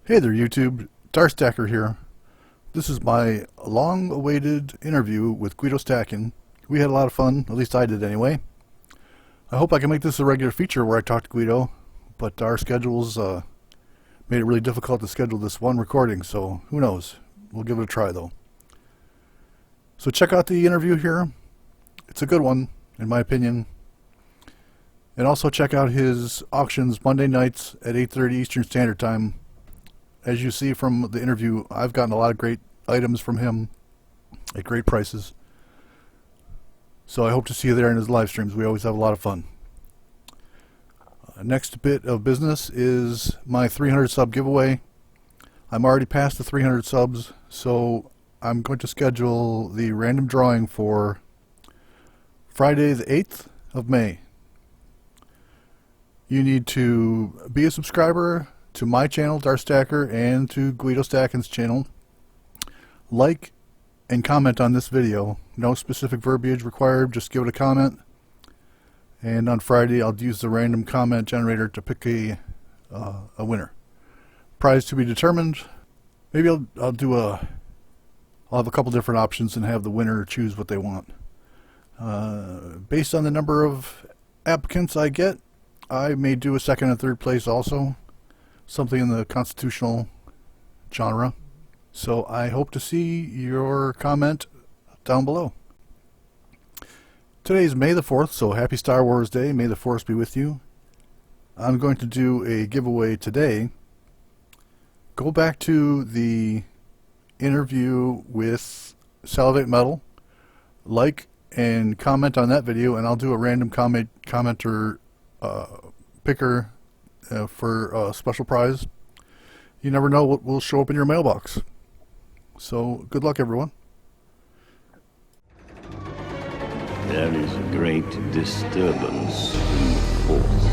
Hey there, YouTube. Stacker here. This is my long-awaited interview with Guido Stackin. We had a lot of fun, at least I did anyway. I hope I can make this a regular feature where I talk to Guido, but our schedules made it really difficult to schedule this one recording, so who knows. We'll give it a try, though. So check out the interview here. It's a good one, in my opinion. And also check out his auctions Monday nights at 8:30 Eastern Standard Time. As you see from the interview, I've gotten a lot of great items from him at great prices. So I hope to see you there in his live streams. We always have a lot of fun. Next bit of business is my 300 sub giveaway. I'm already past the 300 subs, so I'm going to schedule the random drawing for Friday the 8th of May. You need to be a subscriber to my channel, Stacker, and to Guido Stackin's channel. Like and comment on this video. No specific verbiage required, just give it a comment. And on Friday I'll use the random comment generator to pick a winner. Prize to be determined. Maybe I'll have a couple different options and have the winner choose what they want. Based on the number of applicants I get, I may do a second and third place also. Something in the constitutional genre. So I hope to see your comment down below. Today is May the 4th, so happy Star Wars Day. May the Force be with you. I'm going to do a giveaway today. Go back to the interview with Salivate Metal, like and comment on that video, and I'll do a random commenter picker for a special prize. You never know what will show up in your mailbox. So good luck, everyone. There is a great disturbance in the force.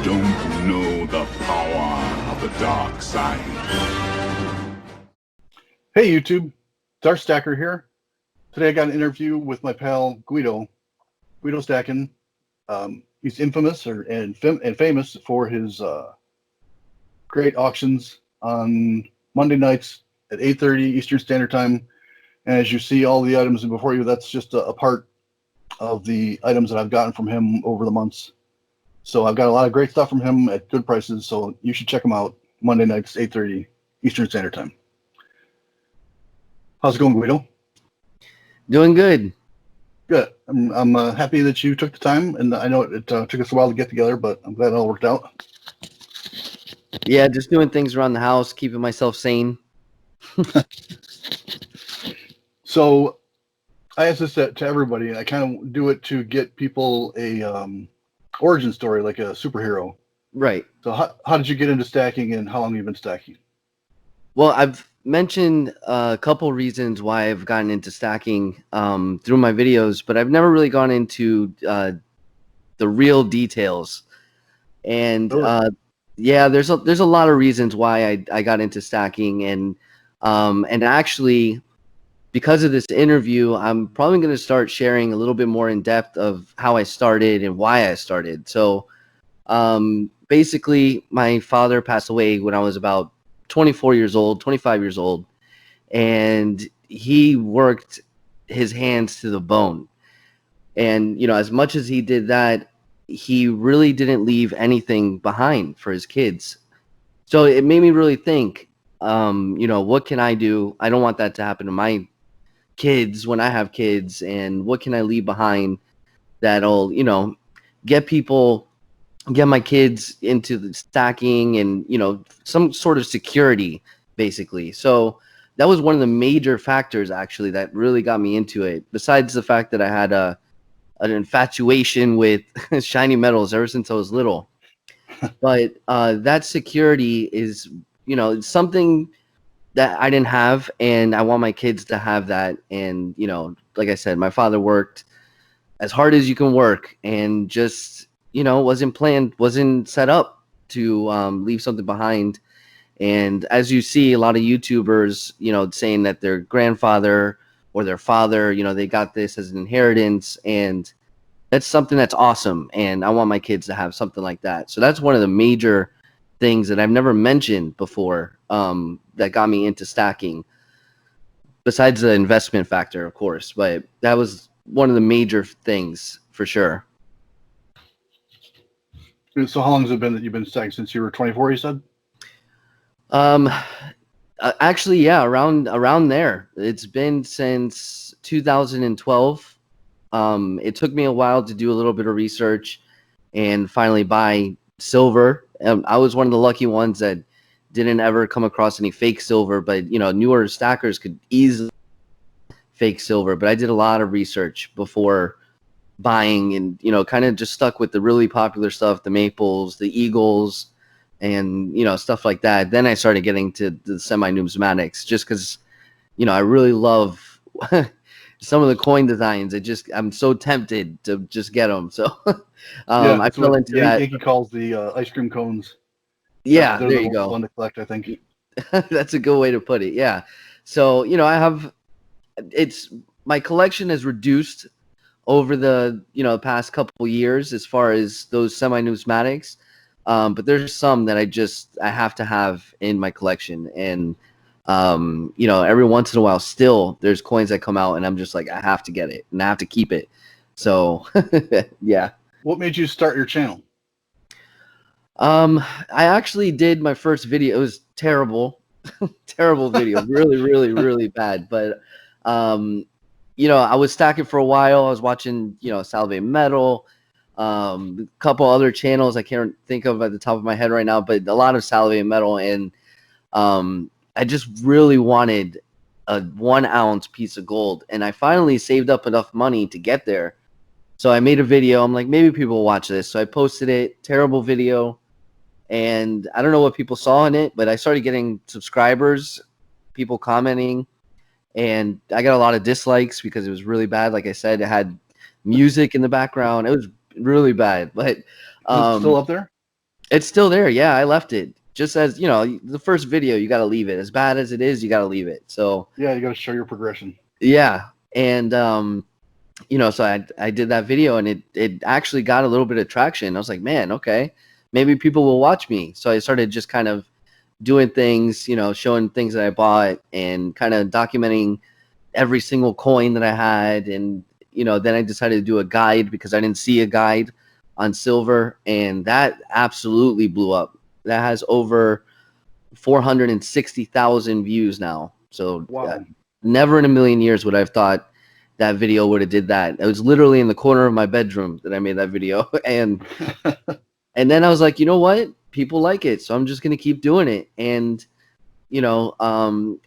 Don't know the power of the dark side. Hey YouTube, Stacker here. Today I got an interview with my pal Guido Stackin. He's infamous and famous for his great auctions on Monday nights at 8:30 Eastern Standard Time. And as you see all the items before you, that's just a part of the items that I've gotten from him over the months. So I've got a lot of great stuff from him at good prices, so you should check him out Monday nights, 8:30 Eastern Standard Time. How's it going, Guido? Doing good. Good. I'm happy that you took the time, and I know it took us a while to get together, but I'm glad it all worked out. Yeah, just doing things around the house, keeping myself sane. So I ask this to everybody, and I kind of do it to get people a origin story, like a superhero. Right. So how did you get into stacking, and how long have you been stacking? Well, I've mentioned a couple reasons why I've gotten into stacking through my videos, but I've never really gone into the real details. And yeah, there's a lot of reasons why I got into stacking, and actually, because of this interview, I'm probably going to start sharing a little bit more in depth of how I started and why I started. So basically, my father passed away when I was about 24 years old, 25 years old, and he worked his hands to the bone. And, you know, as much as he did that, he really didn't leave anything behind for his kids. So it made me really think, you know, what can I do? I don't want that to happen to my kids when I have kids, and what can I leave behind that'll, you know, get my kids into the stacking and, you know, some sort of security, basically. So that was one of the major factors, actually, that really got me into it, besides the fact that I had an infatuation with shiny metals ever since I was little. But that security is, you know, it's something that I didn't have, and I want my kids to have that. And, you know, like I said, my father worked as hard as you can work, and just, you know, wasn't set up to leave something behind. And as you see, a lot of YouTubers, you know, saying that their grandfather or their father, you know, they got this as an inheritance, and that's something that's awesome. And I want my kids to have something like that. So that's one of the major things that I've never mentioned before, that got me into stacking, besides the investment factor, of course. But that was one of the major things for sure. So how long has it been that you've been stacking? Since you were 24, you said? Um, Actually, yeah, around there. It's been since 2012. It took me a while to do a little bit of research and finally buy silver. I was one of the lucky ones that didn't ever come across any fake silver, but you know, newer stackers could easily fake silver. But I did a lot of research before buying, and you know, kind of just stuck with the really popular stuff, the maples, the eagles, and you know, stuff like that. Then I started getting to the semi-numismatics, just because, you know, I really love some of the coin designs. I'm so tempted to just get them. So Yeah, I that's fell what into that. Yankee calls the ice cream cones. Yeah, They're there the you most go. fun to collect, I think. That's a good way to put it. Yeah. So, you know, it's my collection has reduced over the, you know, past couple years as far as those semi-numismatics. But there's some that I have to have in my collection. And you know, every once in a while still there's coins that come out and I'm just like, I have to get it and I have to keep it. So yeah. What made you start your channel? I actually did my first video. It was terrible. Terrible video. Really, really, really bad. But you know, I was stacking for a while. I was watching, you know, Salve Metal, a couple other channels I can't think of at the top of my head right now, but a lot of Salve Metal. And I just really wanted a 1 ounce piece of gold. And I finally saved up enough money to get there. So I made a video. I'm like, maybe people will watch this. So I posted it. Terrible video. And I don't know what people saw in it, but I started getting subscribers, people commenting, and I got a lot of dislikes because it was really bad. Like I said, it had music in the background. It was really bad, but Is it still up there? it's still there. Yeah, I left it. Just as, you know, the first video, you got to leave it. As bad as it is, you got to leave it. So Yeah, you got to show your progression. yeah, and you know, so I did that video, and it actually got a little bit of traction. I was like, man, okay, maybe people will watch me. So I started just kind of doing things, you know, showing things that I bought and kind of documenting every single coin that I had. And, you know, then I decided to do a guide because I didn't see a guide on silver, and that absolutely blew up. That has over 460,000 views now. So Wow. never in a million years would I have thought that video would have did that. It was literally in the corner of my bedroom that I made that video. And then I was like, you know what? People like it, so I'm just gonna keep doing it. And you know,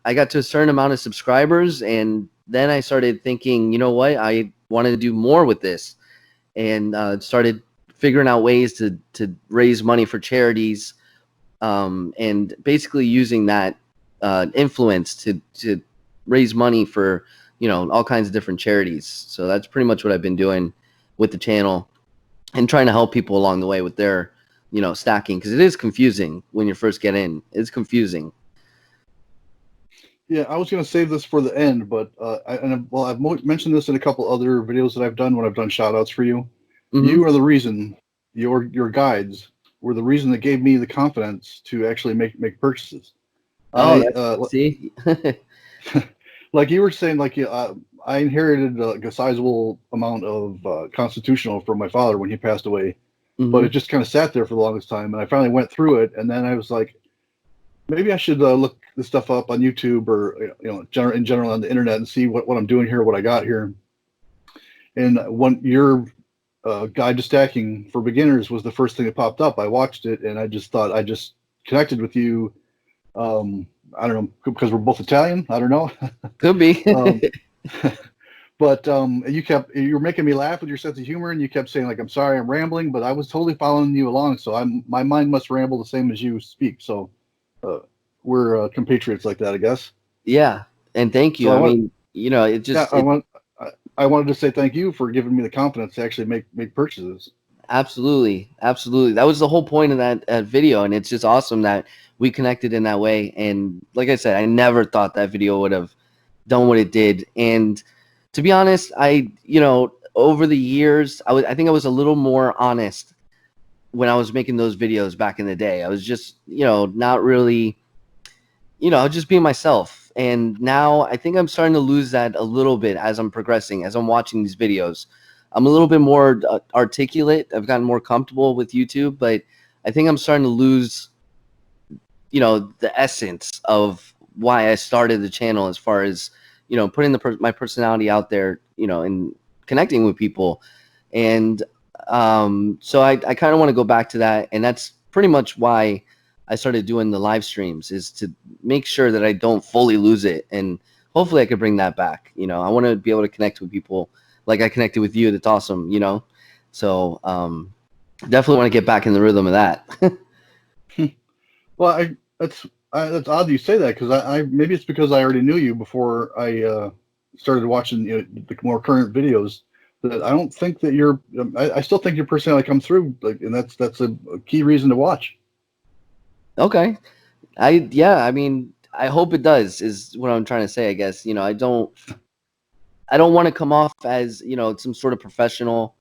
I got to a certain amount of subscribers, and then I started thinking, you know what? I wanted to do more with this, and started figuring out ways to raise money for charities, and basically using that influence to raise money for, you know, all kinds of different charities. So that's pretty much what I've been doing with the channel, and trying to help people along the way with their, you know, stacking, because it is confusing when you first get in. It's confusing. Yeah, I was going to save this for the end, but I've mentioned this in a couple other videos that I've done when I've done shout outs for you. Mm-hmm. You are the reason, your guides were the reason that gave me the confidence to actually make purchases. Oh, see? Like you were saying, like I inherited like a sizable amount of constitutional from my father when he passed away, Mm-hmm. but it just kind of sat there for the longest time. And I finally went through it, and then I was like, maybe I should look this stuff up on YouTube or in general on the internet and see what I'm doing here, what I got here. And your guide to stacking for beginners was the first thing that popped up. I watched it and I just thought I just connected with you. I don't know, because we're both Italian. I don't know. Could be. But you were making me laugh with your sense of humor, and you kept saying like, "I'm sorry, I'm rambling," but I was totally following you along. So my mind must ramble the same as you speak. So we're compatriots like that, I guess. Yeah, and thank you. So I mean, you know, it just I wanted to say thank you for giving me the confidence to actually make purchases. absolutely, absolutely. That was the whole point of that video, and it's just awesome that we connected in that way. And like I said, I never thought that video would have done what it did. And to be honest, over the years, I think I was a little more honest when I was making those videos back in the day. I was just, not really, I was just being myself. And now I think I'm starting to lose that a little bit as I'm progressing, as I'm watching these videos. I'm a little bit more articulate. I've gotten more comfortable with YouTube, but I think I'm starting to lose, the essence of why I started the channel, as far as, putting my personality out there, and connecting with people. And so I kind of want to go back to that. And that's pretty much why I started doing the live streams, is to make sure that I don't fully lose it. And hopefully I could bring that back. I want to be able to connect with people like I connected with you. That's awesome, So definitely want to get back in the rhythm of that. Well, that's odd you say that, because I maybe it's because I already knew you before I started watching the more current videos. That I don't think that I still think your personality comes through, and that's a key reason to watch. Okay. I mean, I hope it does, is what I'm trying to say, I guess. I don't want to come off as, some sort of professional.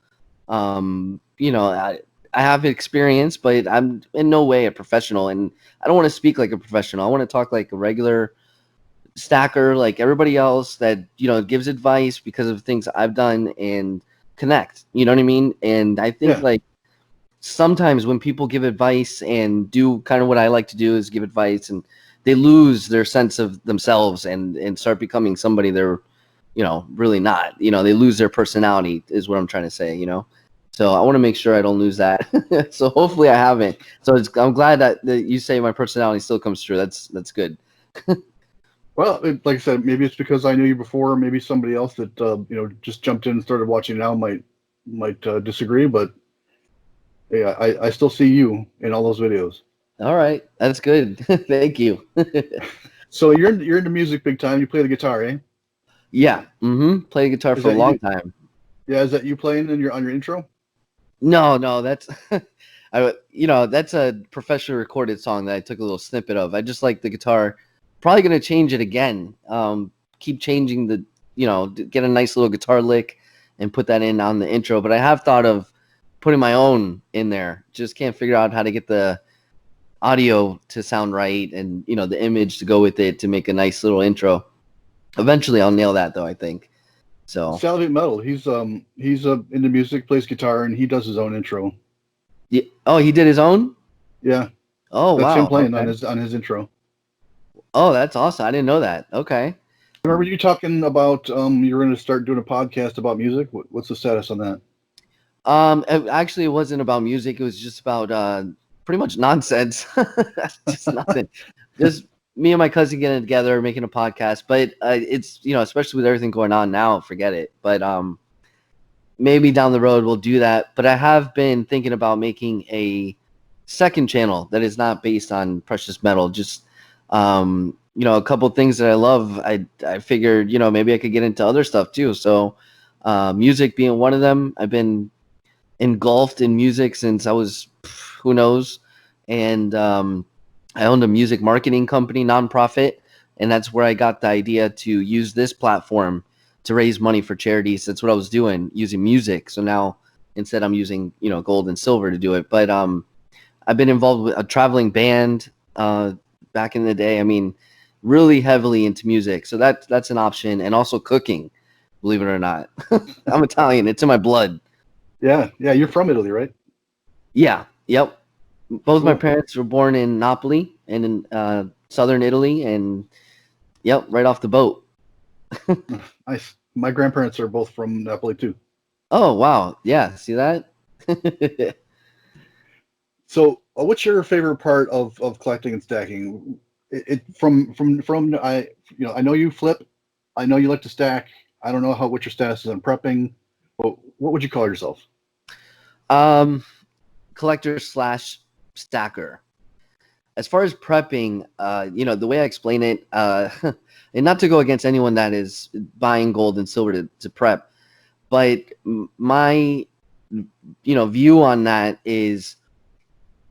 I have experience, but I'm in no way a professional, and I don't want to speak like a professional. I want to talk like a regular stacker, like everybody else that, gives advice because of things I've done, and connect, you know what I mean? And I think like sometimes when people give advice and do kind of what I like to do, is give advice, and they lose their sense of themselves and start becoming somebody they're, really not. They lose their personality, is what I'm trying to say, So I want to make sure I don't lose that. So hopefully I haven't. So I'm glad that you say my personality still comes through. That's good. Well, like I said, maybe it's because I knew you before. Maybe somebody else that just jumped in and started watching now might disagree. But yeah, I still see you in all those videos. All right, that's good. Thank you. So you're into music big time. You play the guitar, eh? Yeah. Played guitar Is for a that long you? time. Yeah, is that you playing on your intro? No, that's that's a professionally recorded song that I took a little snippet of. I just like the guitar. Probably gonna change it again. Keep changing the, get a nice little guitar lick and put that in on the intro. But I have thought of putting my own in there. Just can't figure out how to get the audio to sound right, and the image to go with it to make a nice little intro. Eventually I'll nail that, though, I think. So Salvate Metal. He's into music, plays guitar, and he does his own intro. yeah. Oh, he did his own. Yeah, Oh, that's him wow. playing Okay. on his intro. Oh, that's awesome. I didn't know that. Okay. Remember you talking about you're going to start doing a podcast about music? What's the status on that? Actually, it wasn't about music. It was just about pretty much nonsense. Just nothing. Just me and my cousin getting together, making a podcast. But it's, especially with everything going on now, forget it. But maybe down the road we'll do that. But I have been thinking about making a second channel that is not based on precious metal. Just a couple of things that I love. I figured, maybe I could get into other stuff too. So music being one of them. I've been engulfed in music since I was, who knows, and I owned a music marketing company, nonprofit, and that's where I got the idea to use this platform to raise money for charities. That's what I was doing, using music. So now instead I'm using gold and silver to do it. But I've been involved with a traveling band back in the day. I mean, really heavily into music. So that's an option, and also cooking, believe it or not. I'm Italian. It's in my blood. Yeah, you're from Italy, right? Yeah. Yep. Both my Cool. parents were born in Napoli and in southern Italy, and yep, right off the boat. Nice. My grandparents are both from Napoli too. Oh wow, yeah. See that? So, what's your favorite part of collecting and stacking? From I know you flip. I know you like to stack. I don't know what your status is on prepping. But what would you call yourself? um, Collector slash stacker. As far as prepping, the way I explain it, and not to go against anyone that is buying gold and silver to prep, but my view on that is,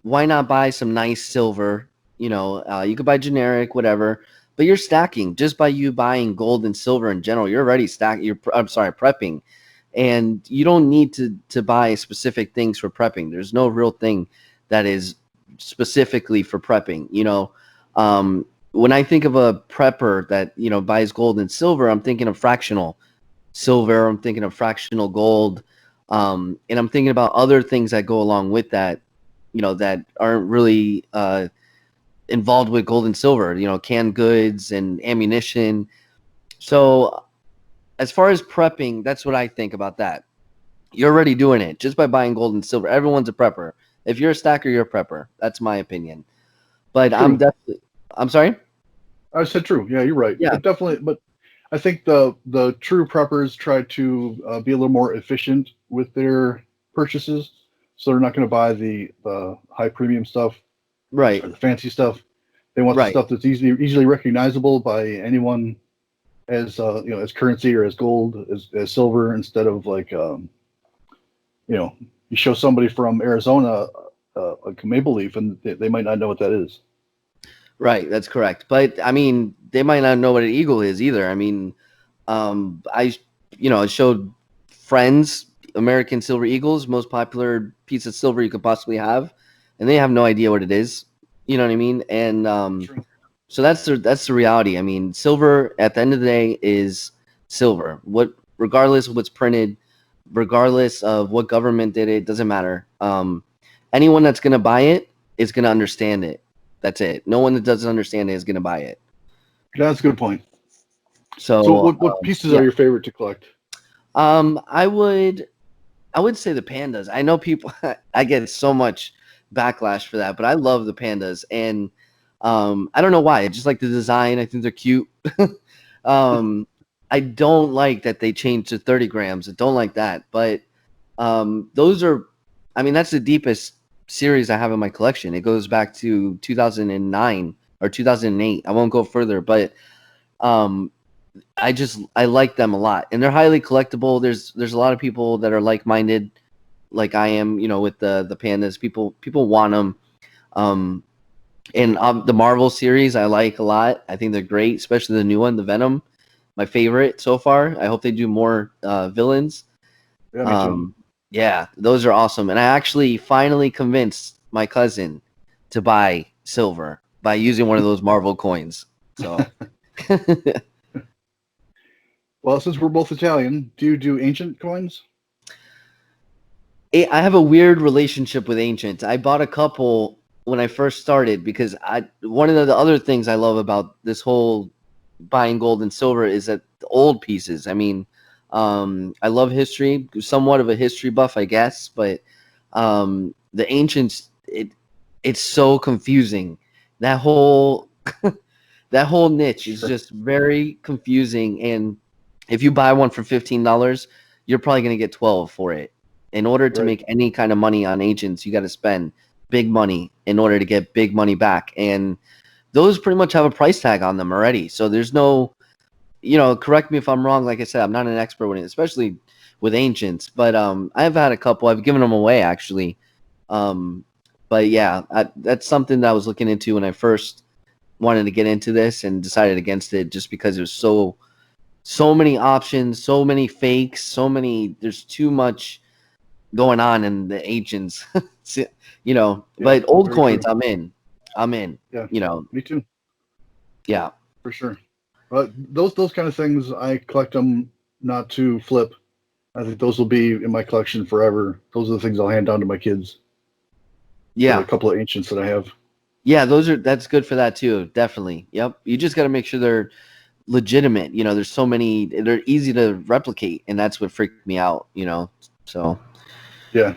why not buy some nice silver? You could buy generic, whatever, but you're stacking just by you buying gold and silver in general. You're already prepping, and you don't need to buy specific things for prepping. There's no real thing that is specifically for prepping. When I think of a prepper that buys gold and silver, I'm thinking of fractional silver. I'm thinking of fractional gold, and I'm thinking about other things that go along with that. That aren't really involved with gold and silver, canned goods and ammunition. So as far as prepping, that's what I think about that. You're already doing it just by buying gold and silver. Everyone's a prepper. If you're a stacker, you're a prepper. That's my opinion. But True. I'm sorry? I said true. Yeah, you're right. Yeah. But definitely, but I think the true preppers try to be a little more efficient with their purchases, so they're not going to buy the high premium stuff Right. or the fancy stuff. They want the Right. stuff that's easily recognizable by anyone as as currency or as gold, as silver, instead of like you show somebody from Arizona like a maple leaf and they might not know what that is. Right, that's correct. But I mean, they might not know what an eagle is either. I mean, I showed friends American silver eagles, most popular piece of silver you could possibly have, and they have no idea what it is. You know what I mean? And True. so that's the reality. I mean, silver at the end of the day is silver. Regardless of what's printed, regardless of what government did it, doesn't matter. Anyone that's gonna buy it is gonna understand it. That's it. No one that doesn't understand it is gonna buy it. Yeah, that's a good point. So, So what pieces are your favorite to collect? I would say the pandas. I know people. I get so much backlash for that, but I love the pandas, and I don't know why. I just like the design. I think they're cute. I don't like that they changed to 30 grams. I don't like that, but those are. I mean, that's the deepest series I have in my collection. It goes back to 2009 or 2008. I won't go further, but I like them a lot, and they're highly collectible. There's a lot of people that are like-minded, like I am, with the pandas. People want them. And the Marvel series I like a lot. I think they're great, especially the new one, the Venom, my favorite so far. I hope they do more villains. Yeah, me too. Yeah, those are awesome. And I actually finally convinced my cousin to buy silver by using one of those Marvel coins. So. Well, since we're both Italian, do you do ancient coins? I have a weird relationship with ancient. I bought a couple when I first started because one of the other things I love about this whole buying gold and silver is that the old pieces. I mean, I love history, somewhat of a history buff, I guess, but the ancients, it's so confusing. That whole that whole niche is just very confusing, and if you buy one for $15, you're probably going to get 12 for it. In order to make any kind of money on ancients, you got to spend big money in order to get big money back. And those pretty much have a price tag on them already. So there's no, correct me if I'm wrong. Like I said, I'm not an expert with it, especially with ancients. But I've had a couple. I've given them away, actually. But yeah, that's something that I was looking into when I first wanted to get into this and decided against it just because there's so many options, so many fakes, there's too much going on in the ancients, but old coins, true. I'm in, Yeah, me too. Yeah, for sure. But those kind of things, I collect them not to flip. I think those will be in my collection forever. Those are the things I'll hand down to my kids. Yeah, a couple of ancients that I have. Yeah, that's good for that too. Definitely. Yep. You just got to make sure they're legitimate. There's so many, they're easy to replicate, and that's what freaked me out, so. Yeah.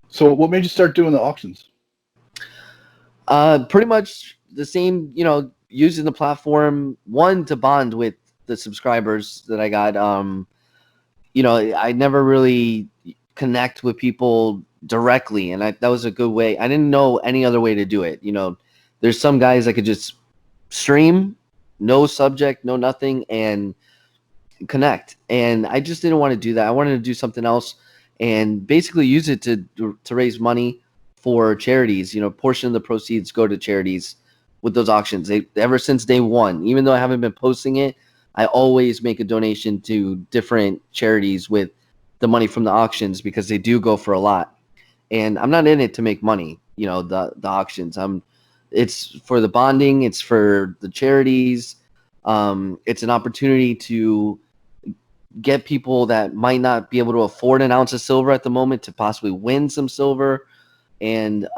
So what made you start doing the auctions? Pretty much the same, using the platform, one, to bond with the subscribers that I got. I never really connect with people directly, and that was a good way. I didn't know any other way to do it. There's some guys that could just stream, no subject, no nothing, and connect. And I just didn't want to do that. I wanted to do something else and basically use it to raise money for charities. Portion of the proceeds go to charities with those auctions. Ever since day one, even though I haven't been posting it, I always make a donation to different charities with the money from the auctions because they do go for a lot. And I'm not in it to make money, the auctions. It's for the bonding, it's for the charities. It's an opportunity to get people that might not be able to afford an ounce of silver at the moment to possibly win some silver. And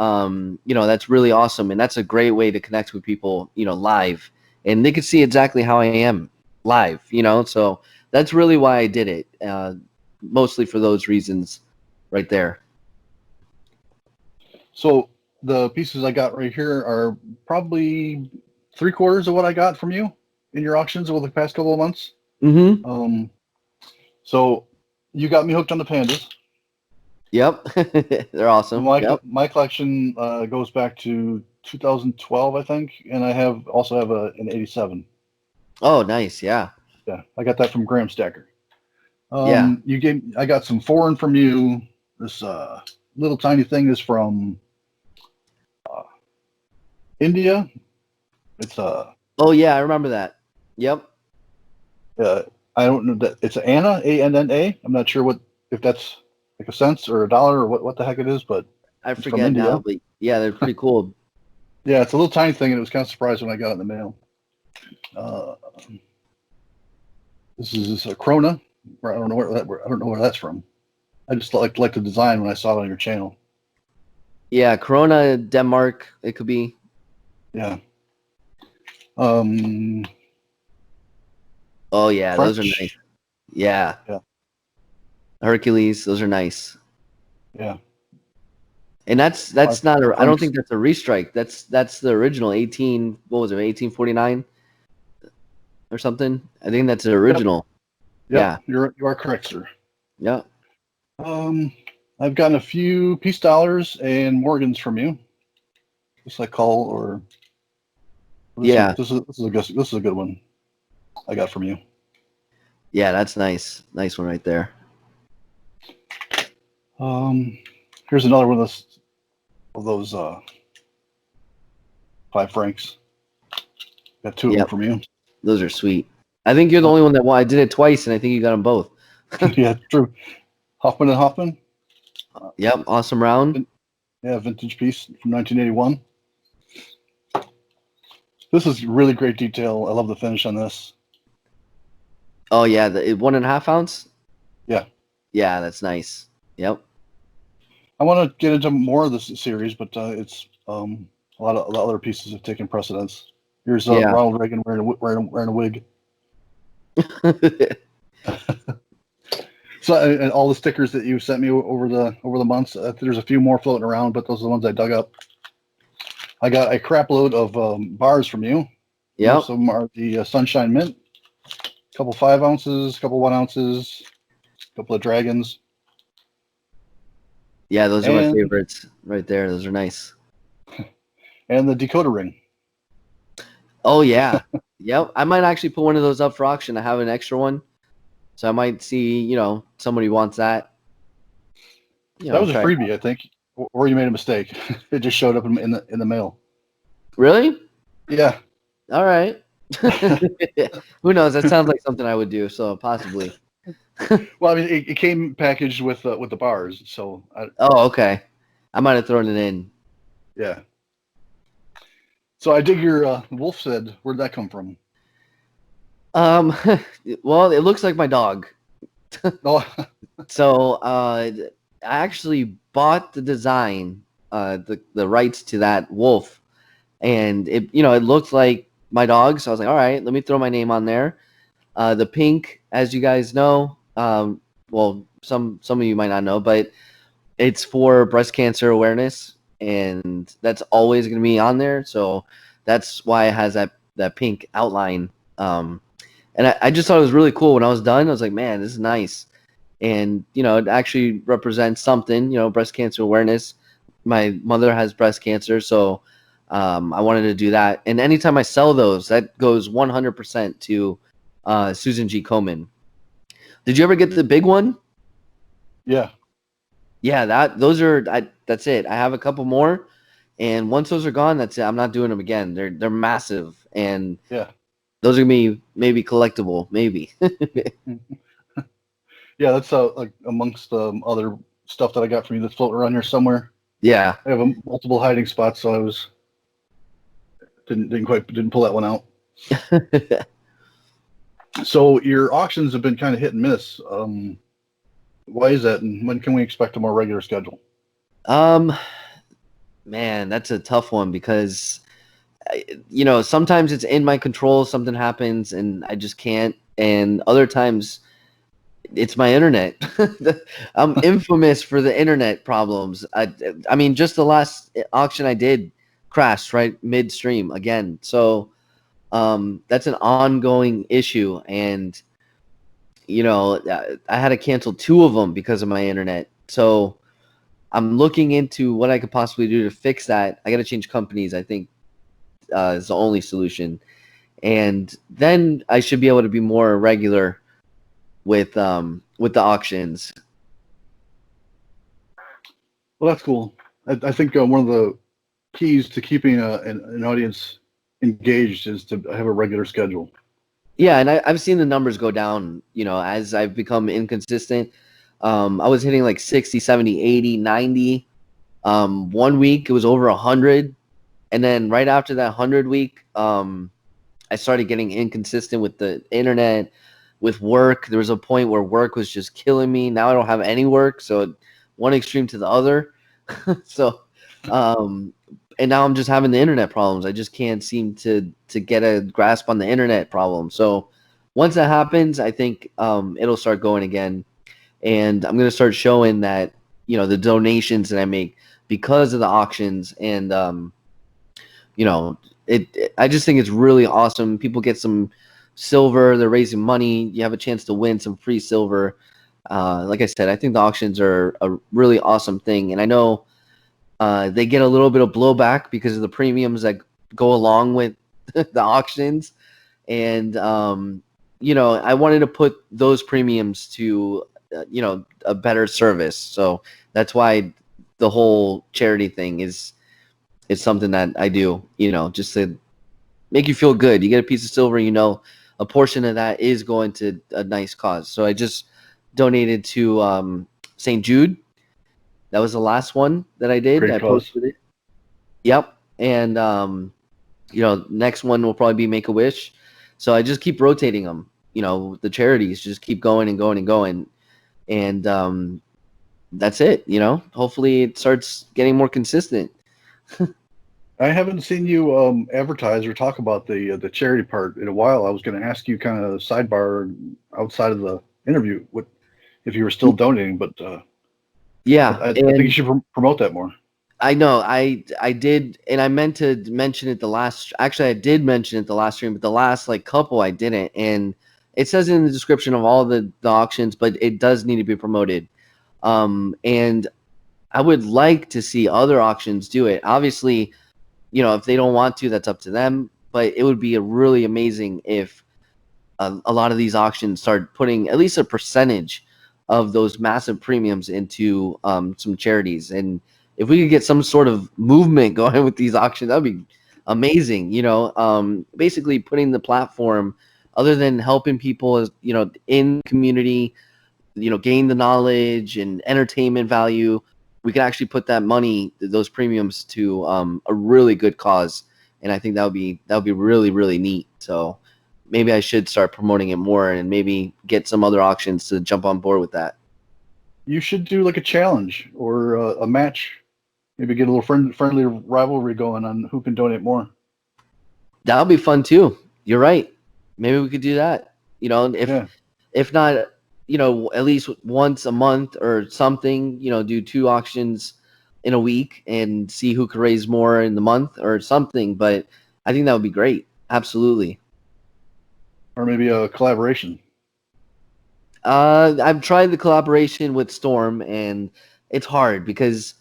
that's really awesome, and that's a great way to connect with people, live, and they can see exactly how I am live, so that's really why I did it, mostly for those reasons right there. So the pieces I got right here are probably 3/4 of what I got from you in your auctions over the past couple of months. Mm-hmm. So you got me hooked on the pandas. Yep. They're awesome. My collection goes back to 2012, I think, and I also have an 87. Oh, nice. Yeah. Yeah, I got that from Graham Stacker. Yeah. I got some foreign from you. This little tiny thing is from India. It's Oh yeah, I remember that. Yep. I don't know that it's Anna, ANNA. I'm not sure if that's like a cent or a dollar or what the heck it is, but I it's forget now, but yeah, they're pretty cool. Yeah, it's a little tiny thing, and it was kind of surprised when I got it in the mail. This is a Krona. I don't know where that's from. I just like the design when I saw it on your channel. Yeah, Corona, Denmark. It could be. Yeah. Oh yeah, French. those are nice. Yeah. Yeah. Hercules, those are nice. Yeah. And that's not a. I don't think that's a restrike. That's the original 18. What was it? 1849 or something. I think that's the original. Yep. Yeah. You are correct, sir. Yeah. I've gotten a few peace dollars and Morgans from you. Just like call or. This is a good one. I got from you. Yeah, that's nice. Nice one right there. Here's another one of those 5 francs. Got 2 of them from you. Those are sweet. I think you're the only one that. Well, I did it twice, and I think you got them both. Yeah, true. Hoffman and Hoffman. Yep, awesome round. Yeah, vintage piece from 1981. This is really great detail. I love the finish on this. Oh yeah, the 1.5 ounce. Yeah. Yeah, that's nice. Yep. I want to get into more of this series, but it's a lot of other pieces have taken precedence. Here's Ronald Reagan wearing a wig. So and all the stickers that you sent me over the months, there's a few more floating around, but those are the ones I dug up. I got a crap load of bars from you. Yeah. Most of them are the Sunshine Mint. A couple 5 ounces, a couple 1 ounces, a couple of dragons. Yeah, those are my favorites right there. Those are nice. And the decoder ring. Oh yeah. Yep. I might actually put one of those up for auction. I have an extra one. So I might see, somebody wants that. That was a freebie, I think. Or you made a mistake. It just showed up in the mail. Really? Yeah. All right. Who knows? That sounds like something I would do. So possibly. Well, I mean, it came packaged with the bars, so. Oh, okay. I might have thrown it in. Yeah. So I dig your wolf said. Where'd that come from? Well, it looks like my dog. Oh. So I actually bought the design, the rights to that wolf, and it looked like my dog. So I was like, all right, let me throw my name on there. The pink, as you guys know, well, some of you might not know, but it's for breast cancer awareness, and that's always going to be on there. So that's why it has that pink outline. And I just thought it was really cool. When I was done, I was like, man, this is nice. And, it actually represents something, breast cancer awareness. My mother has breast cancer, so I wanted to do that. And anytime I sell those, that goes 100% to Susan G. Komen. Did you ever get the big one? Yeah. Yeah, that's it. I have a couple more, And once those are gone, that's it. I'm not doing them again. They're massive, and Yeah. those are gonna be maybe collectible, maybe. Yeah, that's like amongst other stuff that I got from you that's floating around here somewhere. Yeah. I have multiple hiding spots, so I was didn't pull that one out. So your auctions have been kind of hit and miss. Why is that, and when can we expect a more regular schedule? um, Man, that's a tough one because sometimes it's in my control, something happens and I just can't, and other times it's my internet. I'm infamous for the internet problems. I mean, just the last auction I did crashed right midstream again. So that's an ongoing issue, and I had to cancel two of them because of my internet. So I'm looking into what I could possibly do to fix that. I got to change companies. I think is the only solution, and then I should be able to be more regular with the auctions. Well, that's cool. I think one of the keys to keeping an audience engaged is to have a regular schedule. Yeah, and I've seen the numbers go down, as I've become inconsistent. I was hitting like 60, 70, 80, 90. One week it was over 100. And then right after that 100 week, I started getting inconsistent with the internet, with work. There was a point where work was just killing me. Now I don't have any work, so one extreme to the other. So, um, and now I'm just having the internet problems. I just can't seem to get a grasp on the internet problem. So once that happens, I think it'll start going again, and I'm gonna start showing that the donations that I make because of the auctions, and you know I just think it's really awesome. People get some silver, they're raising money, you have a chance to win some free silver. Like I said, I think the auctions are a really awesome thing, and I know they get a little bit of blowback because of the premiums that go along with the auctions. And I wanted to put those premiums to a better service, so that's why the whole charity thing is something that I do, just to make you feel good. You get a piece of silver, a portion of that is going to a nice cause. So I just donated to St. Jude. That was the last one that I did. Great I cause. posted it. Yep. And next one will probably be Make a Wish. So I just keep rotating them. The charities just keep going and going and going, and that's it. Hopefully it starts getting more consistent. I haven't seen you advertise or talk about the charity part in a while. I was going to ask you kind of sidebar outside of the interview what if you were still donating, but Yeah, I think you should promote that more. I know. I did, and I meant to mention it the last. Actually, I did mention it the last stream, but the last couple I didn't. And it says in the description of all the auctions, but it does need to be promoted. And I would like to see other auctions do it. Obviously, if they don't want to, that's up to them. But it would be really amazing if a lot of these auctions start putting at least a percentage of those massive premiums into some charities. And if we could get some sort of movement going with these auctions, that would be amazing. Basically putting the platform, other than helping people, in community, gain the knowledge and entertainment value, we could actually put that money, those premiums, to a really good cause. And I think that would be really, really neat. So maybe I should start promoting it more and maybe get some other auctions to jump on board with that. You should do like a challenge or a match. Maybe get a little friendly rivalry going on who can donate more. That would be fun too. You're right. Maybe we could do that. If not, at least once a month or something, do two auctions in a week and see who could raise more in the month or something. But I think that would be great. Absolutely. Or maybe a collaboration. I've tried the collaboration with Storm, and it's hard because,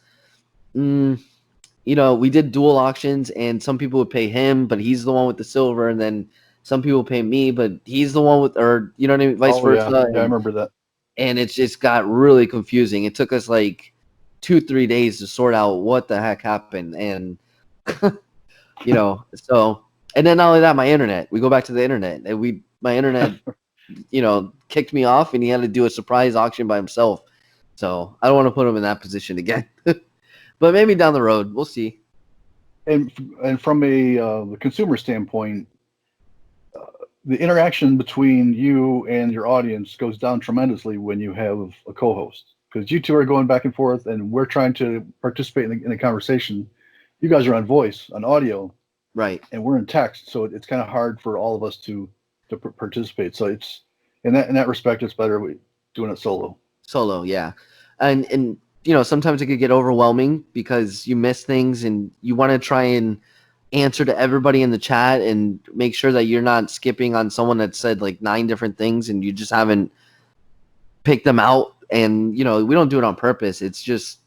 we did dual auctions, and some people would pay him, but he's the one with the silver, and then some people pay me, but he's the one with, or you know what I mean, vice versa. Yeah, I remember that. And it's just got really confusing. It took us 2-3 days to sort out what the heck happened. And, so, and then not only that, my internet, we go back to the internet, and my internet, kicked me off, and he had to do a surprise auction by himself. So I don't want to put him in that position again, but maybe down the road, we'll see. And from a consumer standpoint, the interaction between you and your audience goes down tremendously when you have a co-host, because you two are going back and forth, and we're trying to participate in a conversation. You guys are on voice, on audio, right? And we're in text, so it's kind of hard for all of us to participate. So it's in that respect, it's better doing it solo. Solo, yeah, and sometimes it could get overwhelming because you miss things, and you want to try and answer to everybody in the chat and make sure that you're not skipping on someone that said like 9 different things and you just haven't picked them out. And we don't do it on purpose. It's just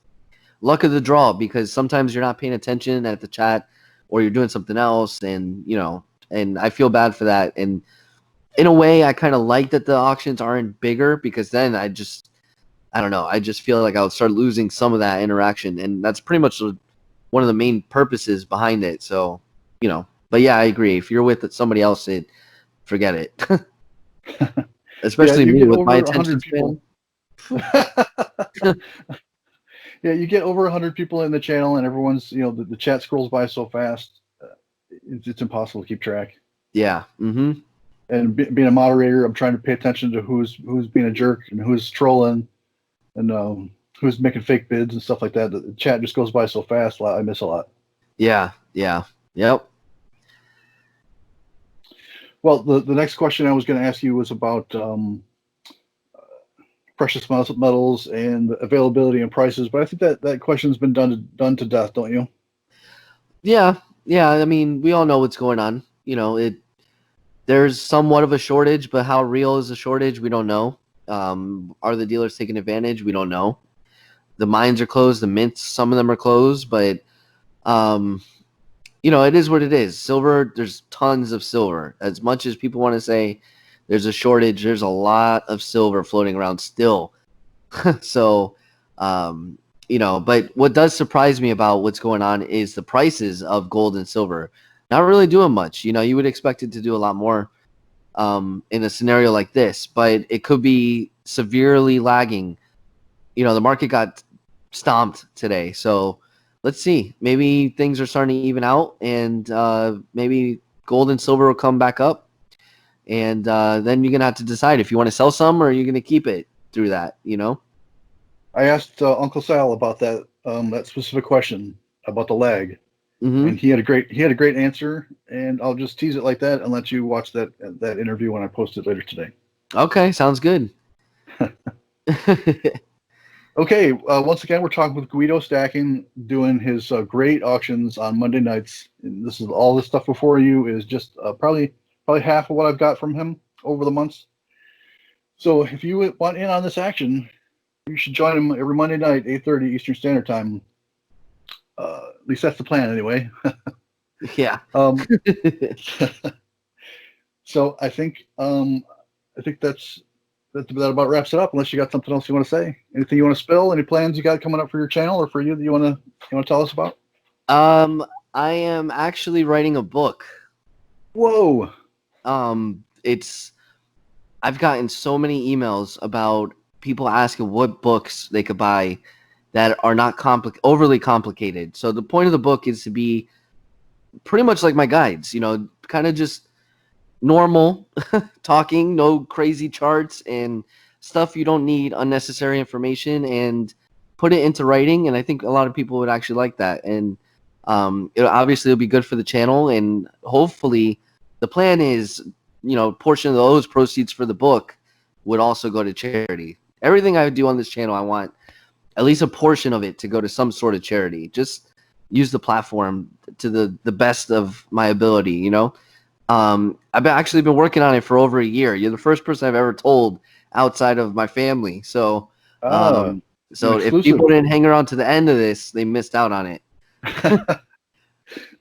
luck of the draw, because sometimes you're not paying attention at the chat, or you're doing something else, and and I feel bad for that. And in a way, I kind of like that the auctions aren't bigger, because then I don't know, I just feel like I'll start losing some of that interaction, and that's pretty much one of the main purposes behind it. So, but yeah, I agree. If you're with somebody else, forget it. Especially me with my attention span. Yeah, you get over 100 people in the channel, and everyone's, the chat scrolls by so fast, it's impossible to keep track. Yeah. Mm-hmm. And being a moderator, I'm trying to pay attention to who's being a jerk and who's trolling, and who's making fake bids and stuff like that. The chat just goes by so fast. I miss a lot. Yeah. Yep. Well, the next question I was going to ask you was about precious metals and availability and prices, but I think that question's been done to death, don't you? Yeah. I mean, we all know what's going on. There's somewhat of a shortage, but how real is the shortage? We don't know. Are the dealers taking advantage? We don't know. The mines are closed. The mints, some of them are closed, but it is what it is. Silver, there's tons of silver. As much as people want to say there's a shortage, there's a lot of silver floating around still. So, but what does surprise me about what's going on is the prices of gold and silver. Not really doing much. You would expect it to do a lot more in a scenario like this, but it could be severely lagging. The market got stomped today, so let's see. Maybe things are starting to even out, and maybe gold and silver will come back up, and then you're gonna have to decide if you want to sell some or you're gonna keep it through that. I asked Uncle Sal about that specific question about the lag. Mm-hmm. And he had a great answer, and I'll just tease it like that and let you watch that interview when I post it later today. Okay, sounds good. Okay, once again, we're talking with Guido Stackin, doing his great auctions on Monday nights. And this is all this stuff before you is just probably half of what I've got from him over the months. So if you want in on this action, you should join him every Monday night, 8:30 Eastern Standard Time. At least that's the plan, anyway. Yeah. So I think that about wraps it up. Unless you got something else you want to say, anything you want to spill, any plans you got coming up for your channel or for you that you want to tell us about? I am actually writing a book. Whoa. I've gotten so many emails about people asking what books they could buy that are not overly complicated. So the point of the book is to be pretty much like my guides, kind of just normal talking, no crazy charts and stuff you don't need, unnecessary information, and put it into writing. And I think a lot of people would actually like that. And it'll be good for the channel. And hopefully the plan is, portion of those proceeds for the book would also go to charity. Everything I do on this channel, I want at least a portion of it to go to some sort of charity. Just use the platform to the best of my ability, I've actually been working on it for over a year. You're the first person I've ever told outside of my family. So, if people didn't hang around to the end of this, they missed out on it.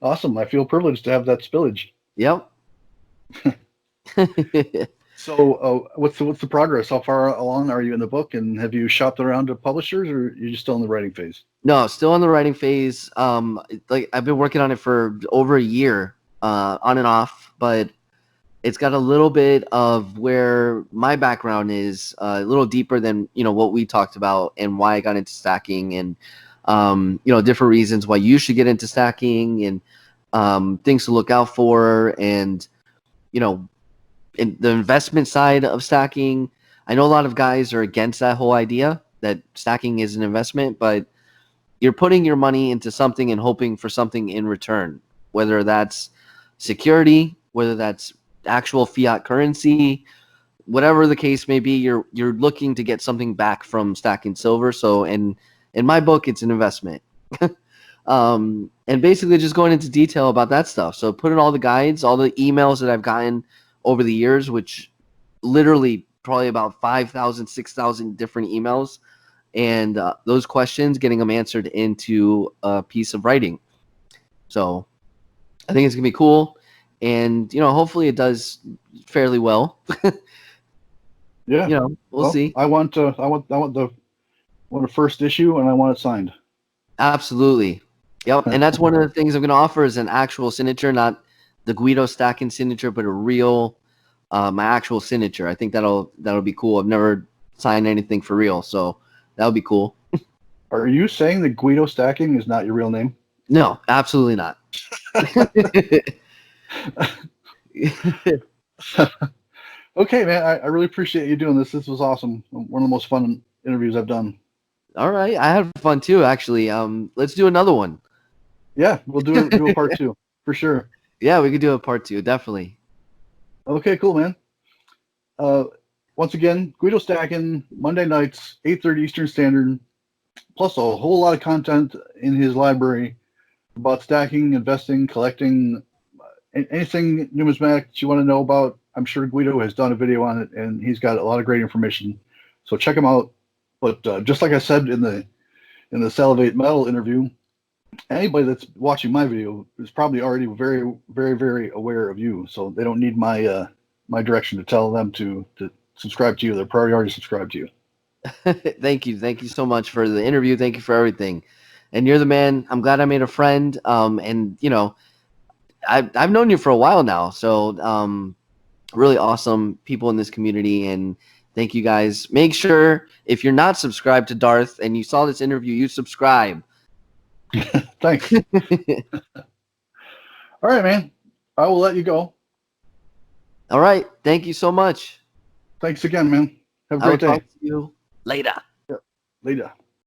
Awesome. I feel privileged to have that spillage. Yep. So, what's the progress? How far along are you in the book, and have you shopped around to publishers, or are you just still in the writing phase? No, still in the writing phase. Like I've been working on it for over a year, on and off, but it's got a little bit of where my background is, a little deeper than what we talked about and why I got into stacking, and different reasons why you should get into stacking, and things to look out for, and in the investment side of stacking. I know a lot of guys are against that whole idea that stacking is an investment, but you're putting your money into something and hoping for something in return, whether that's security, whether that's actual fiat currency, whatever the case may be. You're looking to get something back from stacking silver. So in my book, it's an investment. And basically just going into detail about that stuff. So put in all the guides, all the emails that I've gotten over the years, which literally probably about 5,000, 6,000 different emails, and those questions, getting them answered into a piece of writing. So I think it's gonna be cool, and hopefully it does fairly well. Yeah. We'll see. I want the first issue, and I want it signed. Absolutely. Yep. And that's one of the things I'm going to offer is an actual signature, not the Guido Stackin signature, but a real, my actual signature. I think that'll be cool. I've never signed anything for real, so that'll be cool. Are you saying that Guido Stackin is not your real name? No, absolutely not. Okay, man. I really appreciate you doing this. This was awesome. One of the most fun interviews I've done. All right. I had fun too, actually. Let's do another one. Yeah, we'll do a part 2 for sure. Yeah, we could do a part 2, definitely. Okay, cool, man. Once again, Guido Stackin, Monday nights, 8:30 Eastern Standard, plus a whole lot of content in his library about stacking, investing, collecting, anything numismatic that you want to know about. I'm sure Guido has done a video on it, and he's got a lot of great information. So check him out. But just like I said in the Salivate Metal interview, anybody that's watching my video is probably already very, very, very aware of you. So they don't need my my direction to tell them to subscribe to you. They're probably already subscribed to you. Thank you so much for the interview. Thank you for everything. And you're the man. I'm glad I made a friend. And I've known you for a while now. So really awesome people in this community, and thank you guys. Make sure if you're not subscribed to Darth and you saw this interview, you subscribe. Thanks. All right, man. I will let you go. All right. Thank you so much. Thanks again, man. Have a I will great day. talk to you later. Yeah, later.